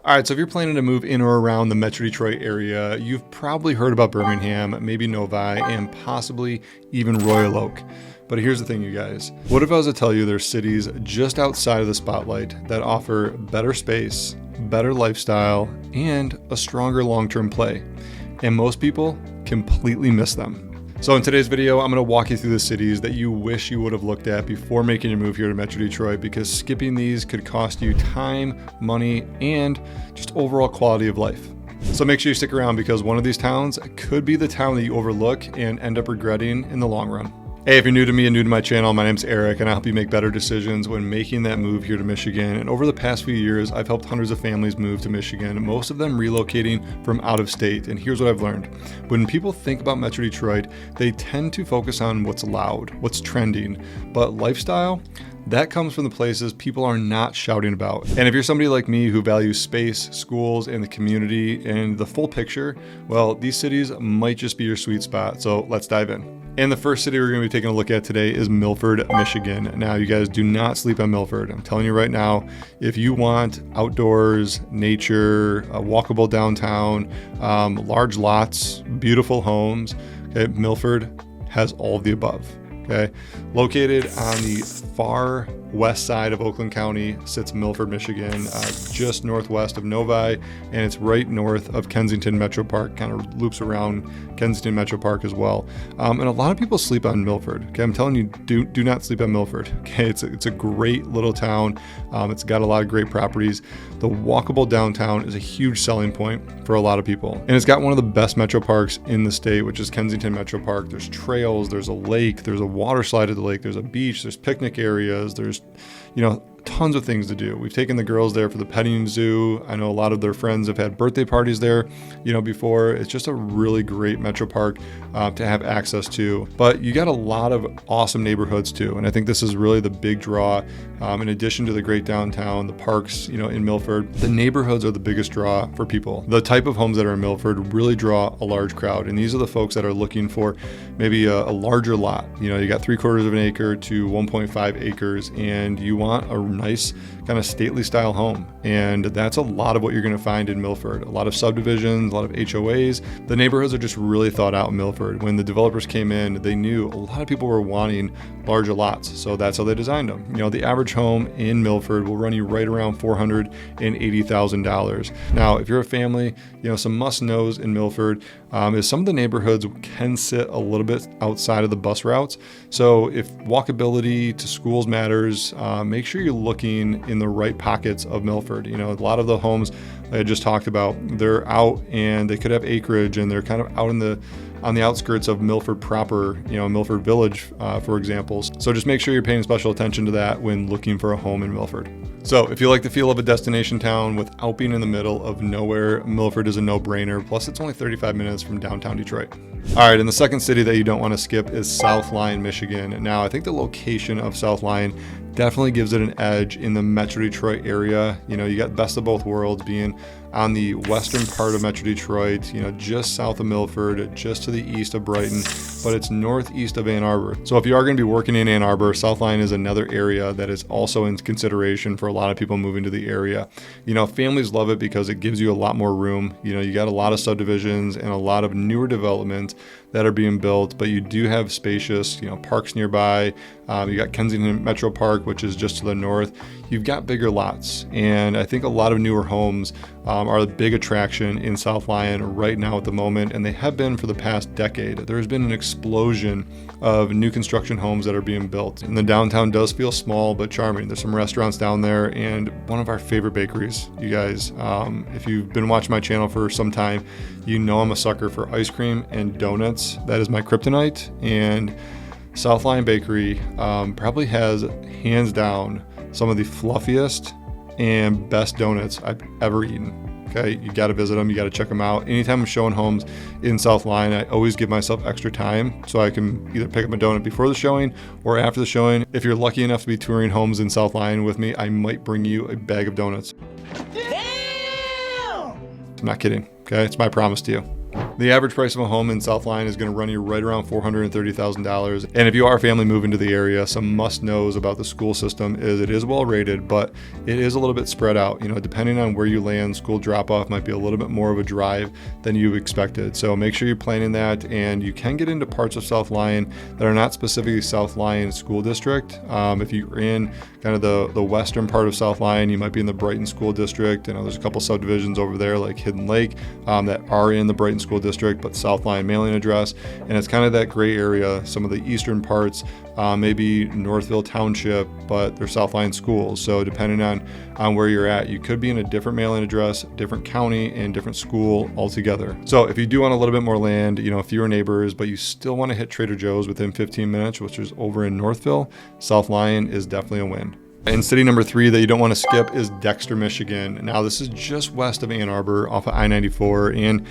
All right, so if you're planning to move in or around the Metro Detroit area, you've probably heard about Birmingham, maybe Novi, and possibly even Royal Oak. But here's the thing, you guys. What if I was to tell you there's cities just outside of the spotlight that offer better space, better lifestyle, and a stronger long-term play? And most people completely miss them. So in today's video, I'm going to walk you through the cities that you wish you would have looked at before making your move here to Metro Detroit, because skipping these could cost you time, money, and just overall quality of life. So make sure you stick around, because one of these towns could be the town that you overlook and end up regretting in the long run. Hey, if you're new to me and new to my channel, my name's Eric, and I help you make better decisions when making that move here to Michigan. And over the past few years, I've helped hundreds of families move to Michigan, most of them relocating from out of state. And here's what I've learned. When people think about Metro Detroit, they tend to focus on what's loud, what's trending, but lifestyle, that comes from the places people are not shouting about. And if you're somebody like me who values space, schools, and the community and the full picture, well, these cities might just be your sweet spot. So let's dive in. And the first city we're going to be taking a look at today is Milford, Michigan. Now, you guys do not sleep on Milford. I'm telling you right now, if you want outdoors, nature, a walkable downtown, large lots, beautiful homes, okay, Milford has all of the above. Okay, located on the far west side of Oakland County sits Milford, Michigan, just northwest of Novi, and it's right north of Kensington Metro Park, kind of loops around Kensington Metro Park as well. And a lot of people sleep on Milford. Okay, I'm telling you, do not sleep on Milford. Okay, it's a great little town. It's got a lot of great properties. The walkable downtown is a huge selling point for a lot of people, and it's got one of the best metro parks in the state, which is Kensington Metro Park. There's trails, there's a lake, there's a water slide at the lake, there's a beach, there's picnic areas, there's tons of things to do. We've taken the girls there for the petting zoo. I know a lot of their friends have had birthday parties there, before. It's just a really great metro park to have access to. But you got a lot of awesome neighborhoods too. And I think this is really the big draw. In addition to the great downtown, the parks, in Milford, the neighborhoods are the biggest draw for people. The type of homes that are in Milford really draw a large crowd. And these are the folks that are looking for maybe a larger lot. You got 3/4 of an acre to 1.5 acres, and you want a nice kind of stately style home. And that's a lot of what you're going to find in Milford. A lot of subdivisions, a lot of HOAs. The neighborhoods are just really thought out in Milford. When the developers came in, they knew a lot of people were wanting larger lots. So that's how they designed them. The average home in Milford will run you right around $480,000. Now, if you're a family, some must knows in Milford is some of the neighborhoods can sit a little bit outside of the bus routes. So if walkability to schools matters, make sure you're looking in the right pockets of Milford. A lot of the homes I just talked about, they're out and they could have acreage, and they're kind of out on the outskirts of Milford proper, Milford Village, for example. So just make sure you're paying special attention to that when looking for a home in Milford. So if you like the feel of a destination town without being in the middle of nowhere, Milford is a no-brainer. Plus, it's only 35 minutes from downtown Detroit. All right, and the second city that you don't want to skip is South Lyon, Michigan. Now, I think the location of South Lyon definitely gives it an edge in the Metro Detroit area. You got best of both worlds, being on the western part of Metro Detroit, just south of Milford, just to the east of Brighton, but it's northeast of Ann Arbor. So if you are going to be working in Ann Arbor, South Lyon is another area that is also in consideration for a lot of people moving to the area. Families love it because it gives you a lot more room. You got a lot of subdivisions and a lot of newer developments that are being built, but you do have spacious, parks nearby. You got Kensington Metro Park, which is just to the north. You've got bigger lots, and I think a lot of newer homes are the big attraction in South Lyon right now at the moment, and they have been for the past decade. There's been an explosion of new construction homes that are being built, and the downtown does feel small but charming. There's some restaurants down there, and one of our favorite bakeries. You guys, if you've been watching my channel for some time, I'm a sucker for ice cream and donuts. That is my kryptonite, and South Lyon Bakery probably has, hands down, some of the fluffiest and best donuts I've ever eaten. Okay, you got to visit them. You got to check them out. Anytime I'm showing homes in South Lyon, I always give myself extra time so I can either pick up a donut before the showing or after the showing. If you're lucky enough to be touring homes in South Lyon with me, I might bring you a bag of donuts. Damn! I'm not kidding. Okay, it's my promise to you. The average price of a home in South Lyon is going to run you right around $430,000. And if you are a family moving to the area, some must-knows about the school system is it is well rated, but it is a little bit spread out. Depending on where you land, school drop-off might be a little bit more of a drive than you expected. So make sure you're planning that, and you can get into parts of South Lyon that are not specifically South Lyon School District. If you're in kind of the western part of South Lyon, you might be in the Brighton School District. There's a couple subdivisions over there like Hidden Lake that are in the Brighton School District, but South Lyon mailing address. And it's kind of that gray area, some of the eastern parts, maybe Northville Township, but they're South Lyon schools. So depending on where you're at, you could be in a different mailing address, different county, and different school altogether. So if you do want a little bit more land, fewer neighbors, but you still want to hit Trader Joe's within 15 minutes, which is over in Northville, South Lyon is definitely a win. And city number 3 that you don't want to skip is Dexter, Michigan. Now this is just west of Ann Arbor off of I-94. And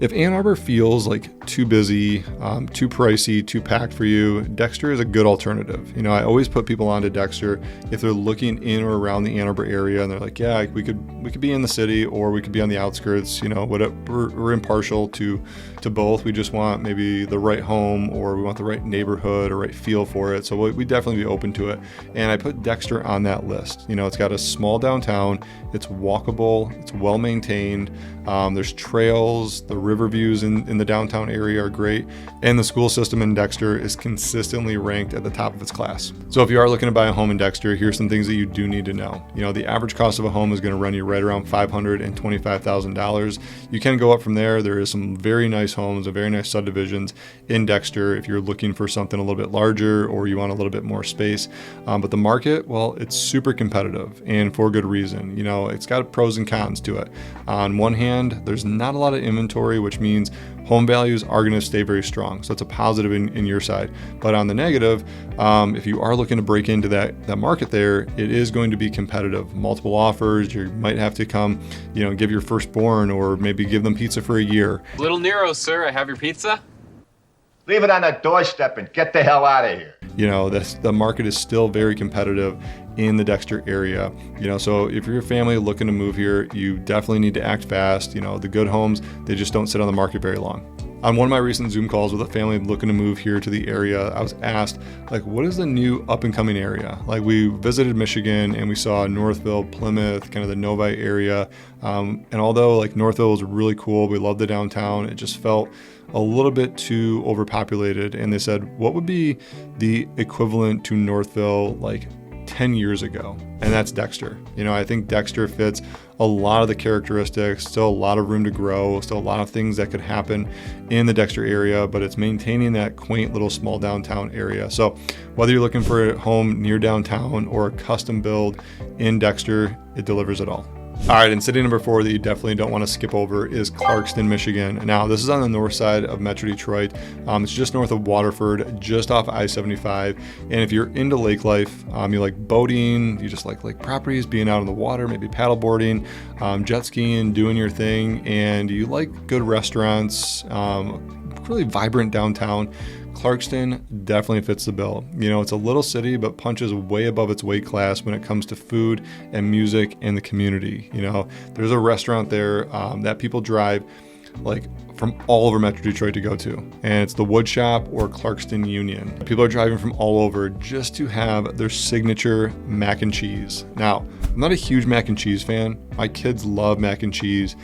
if Ann Arbor feels like too busy, too pricey, too packed for you, Dexter is a good alternative. I always put people onto Dexter if they're looking in or around the Ann Arbor area and they're like, yeah, we could be in the city or we could be on the outskirts. We're impartial to both. We just want maybe the right home, or we want the right neighborhood or right feel for it. So we definitely be open to it. And I put Dexter on that list. It's got a small downtown. It's walkable. It's well maintained. There's trails. The river views in the downtown area are great, and the school system in Dexter is consistently ranked at the top of its class. So if you are looking to buy a home in Dexter, here's some things that you do need to know. The average cost of a home is going to run you right around $525,000. You can go up from there. There is some very nice homes and very nice subdivisions in Dexter if you're looking for something a little bit larger or you want a little bit more space. But the market, well, it's super competitive, and for good reason. It's got pros and cons to it. On one hand, there's not a lot of inventory, which means home values are going to stay very strong. So it's a positive in your side. But on the negative, if you are looking to break into that market there, it is going to be competitive. Multiple offers. You might have to come, give your firstborn or maybe give them pizza for a year. Little Nero, sir, I have your pizza. Leave it on the doorstep and get the hell out of here. The market is still very competitive in the Dexter area. So if you're a family looking to move here, you definitely need to act fast. The good homes, they just don't sit on the market very long. On one of my recent Zoom calls with a family looking to move here to the area, I was asked, what is the new up and coming area? We visited Michigan and we saw Northville, Plymouth, kind of the Novi area. And although Northville was really cool, we loved the downtown, it just felt a little bit too overpopulated. And they said, what would be the equivalent to Northville 10 years ago? And that's Dexter. I think Dexter fits a lot of the characteristics, still a lot of room to grow, still a lot of things that could happen in the Dexter area, but it's maintaining that quaint little small downtown area. So whether you're looking for a home near downtown or a custom build in Dexter, it delivers it all. All right, and city number 4 that you definitely don't want to skip over is Clarkston, Michigan. Now, this is on the north side of Metro Detroit. It's just north of Waterford, just off I-75. And if you're into lake life, you like boating, you just like lake properties, being out on the water, maybe paddleboarding, jet skiing, doing your thing, and you like good restaurants, really vibrant downtown, Clarkston definitely fits the bill. It's a little city, but punches way above its weight class when it comes to food and music and the community. There's a restaurant there that people drive from all over Metro Detroit to go to, and it's the Wood Shop or Clarkston Union. People are driving from all over just to have their signature mac and cheese. Now, I'm not a huge mac and cheese fan. My kids love mac and cheese.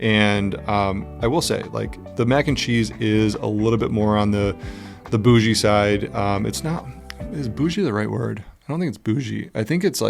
And I will say, the mac and cheese is a little bit more on the bougie side. It's not, is bougie the right word? I don't think it's bougie. I think it's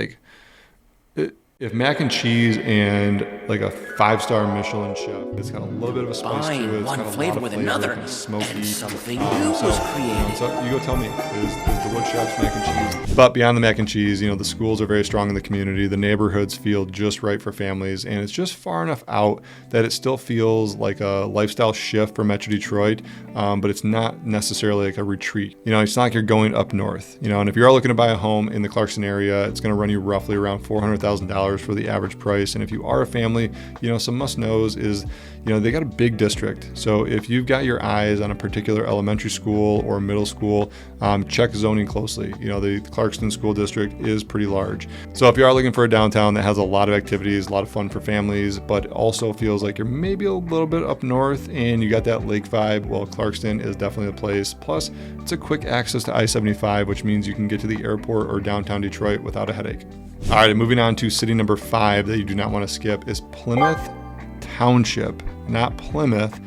if mac and cheese and a 5-star Michelin chef, it's got a little bit of a spice to it. It's one got a flavor lot of with flavor, another, kind of smoky. and something new was created. So you go tell me, is the Wood Shop's mac and cheese? But beyond the mac and cheese, the schools are very strong in the community. The neighborhoods feel just right for families, and it's just far enough out that it still feels like a lifestyle shift for Metro Detroit, but it's not necessarily like a retreat. It's not like you're going up north. And if you are looking to buy a home in the Clarkston area, it's going to run you roughly around $400,000. for the average price. And if you are a family, some must knows is, they got a big district. So if you've got your eyes on a particular elementary school or middle school, check zoning closely. The Clarkston school district is pretty large. So if you are looking for a downtown that has a lot of activities, a lot of fun for families, but also feels like you're maybe a little bit up north and you got that lake vibe, well, Clarkston is definitely the place. Plus, it's a quick access to I-75, which means you can get to the airport or downtown Detroit without a headache. All right, and moving on to city number 5 that you do not want to skip is Plymouth Township. Not Plymouth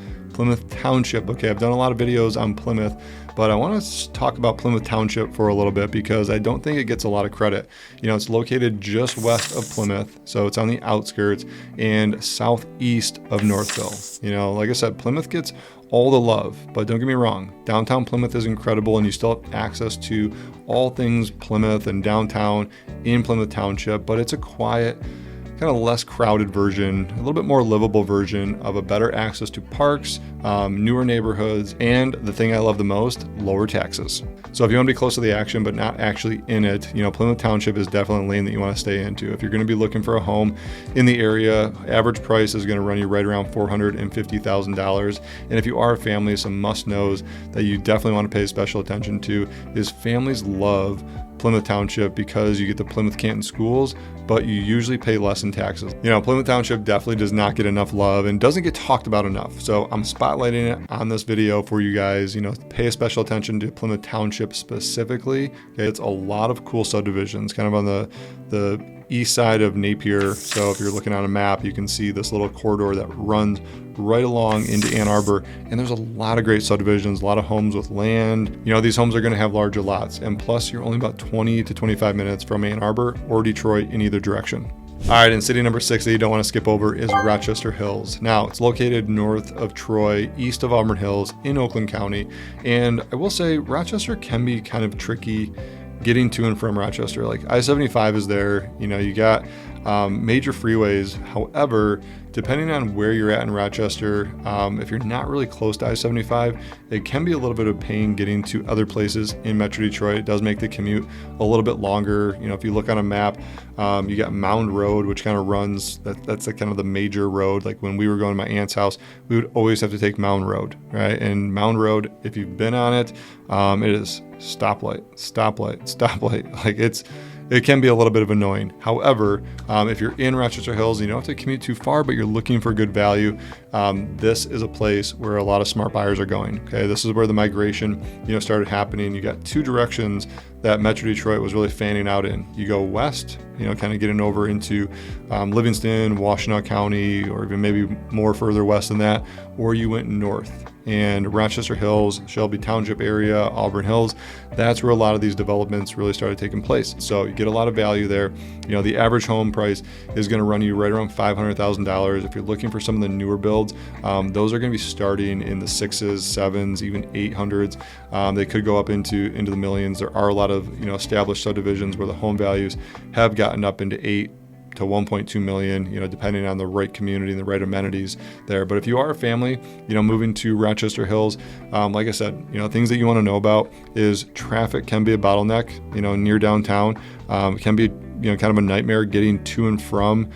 Township. Okay, I've done a lot of videos on Plymouth, but I want to talk about Plymouth Township for a little bit because I don't think it gets a lot of credit. It's located just west of Plymouth, so it's on the outskirts and southeast of Northville. Like I said, Plymouth gets all the love, but don't get me wrong, downtown Plymouth is incredible and you still have access to all things Plymouth and downtown in Plymouth Township, but it's a quiet, kind of less crowded version, a little bit more livable version of a better access to parks, newer neighborhoods, and the thing I love the most, lower taxes. So if you want to be close to the action but not actually in it, Plymouth Township is definitely a lane that you want to stay into. If you're going to be looking for a home in the area, average price is going to run you right around $450,000. And if you are a family, some must-knows that you definitely want to pay special attention to is families love Plymouth Township because you get the Plymouth Canton schools, but you usually pay less in taxes. Plymouth Township definitely does not get enough love and doesn't get talked about enough. So I'm spotlighting it on this video for you guys. Pay a special attention to Plymouth Township specifically. Okay, it's a lot of cool subdivisions, kind of on the east side of Napier. So if you're looking on a map, you can see this little corridor that runs right along into Ann Arbor. And there's a lot of great subdivisions, a lot of homes with land. These homes are going to have larger lots. And plus, you're only about 20 to 25 minutes from Ann Arbor or Detroit in either direction. All right, and city number 6 that you don't want to skip over is Rochester Hills. Now, it's located north of Troy, east of Auburn Hills in Oakland County. And I will say Rochester can be kind of tricky getting to and from Rochester. Like I-75 is there, you got major freeways. However, depending on where you're at in Rochester, if you're not really close to I-75, it can be a little bit of pain getting to other places in Metro Detroit. It does make the commute a little bit longer. If you look on a map, you got Mound Road, which kind of runs, that's kind of the major road. Like when we were going to my aunt's house, we would always have to take Mound Road, right? And Mound Road, if you've been on it, it is stoplight. Like it can be a little bit of annoying. However, if you're in Rochester Hills, you don't have to commute too far, but you're looking for good value, this is a place where a lot of smart buyers are going. Okay, this is where the migration, started happening. You got two directions that Metro Detroit was really fanning out in. You go west, kind of getting over into Livingston, Washtenaw County, or even maybe more further west than that, or you went north. And Rochester Hills, Shelby Township area, Auburn Hills, that's where a lot of these developments really started taking place. So you get a lot of value there. The average home price is going to run you right around $500,000. If you're looking for some of the newer builds, those are going to be starting in the 6s, 7s, even 800s. They could go up into the millions. There are a lot of established subdivisions where the home values have gotten up into 8 to 1.2 million, depending on the right community and the right amenities there. But if you are a family, moving to Rochester Hills, like I said, things that you want to know about is traffic can be a bottleneck, near downtown. It can be, kind of a nightmare getting to and from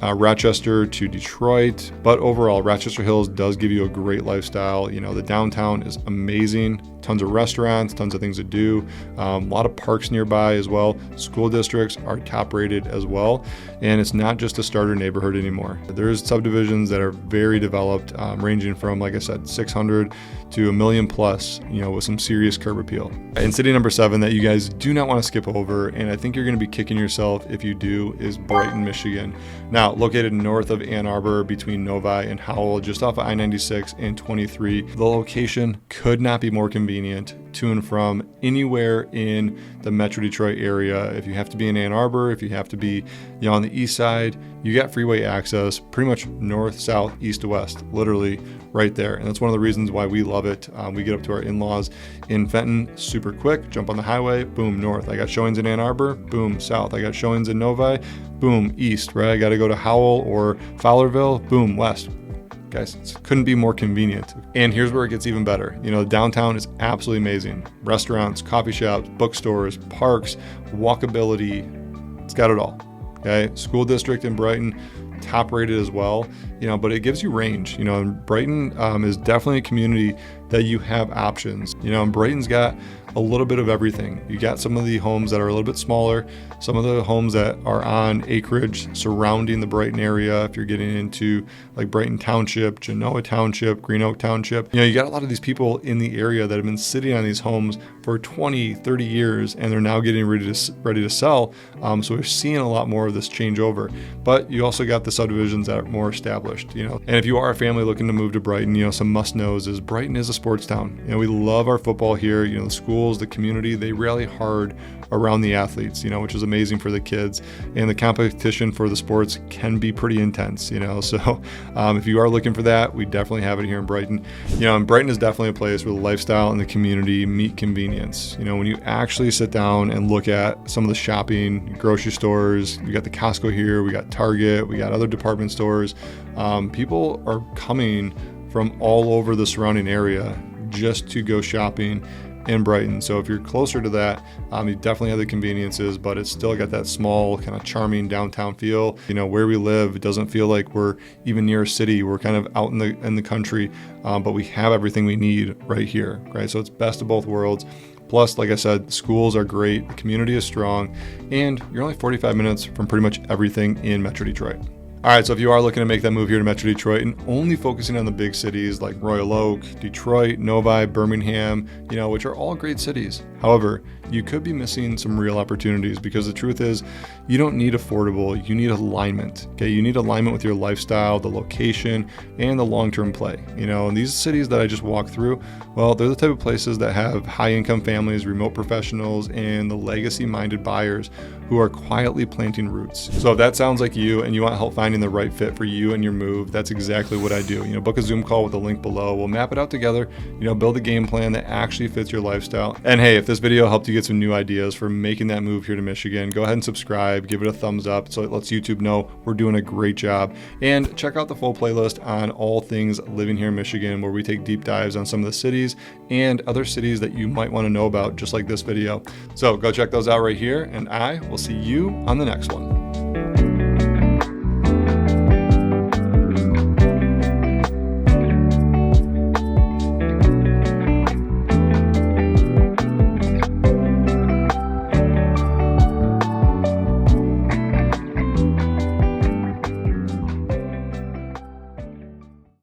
Rochester to Detroit, but overall Rochester Hills does give you a great lifestyle. The downtown is amazing, tons of restaurants, tons of things to do, a lot of parks nearby as well. School districts are top rated as well, and it's not just a starter neighborhood anymore. There's subdivisions that are very developed, ranging from, like I said, 600 to a million plus, with some serious curb appeal. And city number 7 that you guys do not want to skip over, and I think you're going to be kicking yourself if you do, is Brighton, Michigan. Now, located north of Ann Arbor between Novi and Howell, just off of I-96 and 23. The location could not be more convenient to and from anywhere in the Metro Detroit area. If you have to be in Ann Arbor, if you have to be on the east side, you got freeway access pretty much north, south, east to west, literally right there. And that's one of the reasons why we love it. We get up to our in-laws in Fenton super quick, jump on the highway, boom, north. I got showings in Ann Arbor, boom, south. I got showings in Novi, boom, east, right? I got to go to Howell or Fowlerville, boom, west. Guys, it couldn't be more convenient. And here's where it gets even better. Downtown is absolutely amazing. Restaurants, coffee shops, bookstores, parks, walkability. It's got it all. Okay, school district in Brighton, top rated as well, but it gives you range, and Brighton is definitely a community that you have options, and Brighton's got a little bit of everything. You got some of the homes that are a little bit smaller, some of the homes that are on acreage surrounding the Brighton area. If you're getting into like Brighton Township, Genoa Township, Green Oak Township, you got a lot of these people in the area that have been sitting on these homes for 20, 30 years, and they're now getting ready to sell. So we're seeing a lot more of this changeover. But you also got the subdivisions that are more established, And if you are a family looking to move to Brighton, some must-knows is Brighton is a sports town. We love our football here. The schools, the community, they rally hard around the athletes, which is amazing for the kids. And the competition for the sports can be pretty intense, So if you are looking for that, we definitely have it here in Brighton. And Brighton is definitely a place where the lifestyle and the community meet convenience. When you actually sit down and look at some of the shopping, grocery stores, we got the Costco here, we got Target, we got other department stores. People are coming from all over the surrounding area just to go shopping in Brighton. So if you're closer to that, you definitely have the conveniences, but it's still got that small kind of charming downtown feel. Where we live, it doesn't feel like we're even near a city. We're kind of out in the country, but we have everything we need right here, right? So it's best of both worlds. Plus, like I said, schools are great, the community is strong, and you're only 45 minutes from pretty much everything in Metro Detroit. All right, so if you are looking to make that move here to Metro Detroit and only focusing on the big cities like Royal Oak, Detroit, Novi, Birmingham, which are all great cities. However, you could be missing some real opportunities because the truth is you don't need affordable, you need alignment. Okay, you need alignment with your lifestyle, the location, and the long-term play. And these cities that I just walked through, well, they're the type of places that have high-income families, remote professionals, and the legacy-minded buyers who are quietly planting roots. So if that sounds like you and you want help finding the right fit for you and your move, that's exactly what I do. Book a Zoom call with the link below. We'll map it out together, build a game plan that actually fits your lifestyle. And hey, if this video helped you get some new ideas for making that move here to Michigan, go ahead and subscribe, give it a thumbs up so it lets YouTube know we're doing a great job. And check out the full playlist on all things living here in Michigan, where we take deep dives on some of the cities and other cities that you might want to know about, just like this video. So go check those out right here, and I will see you on the next one.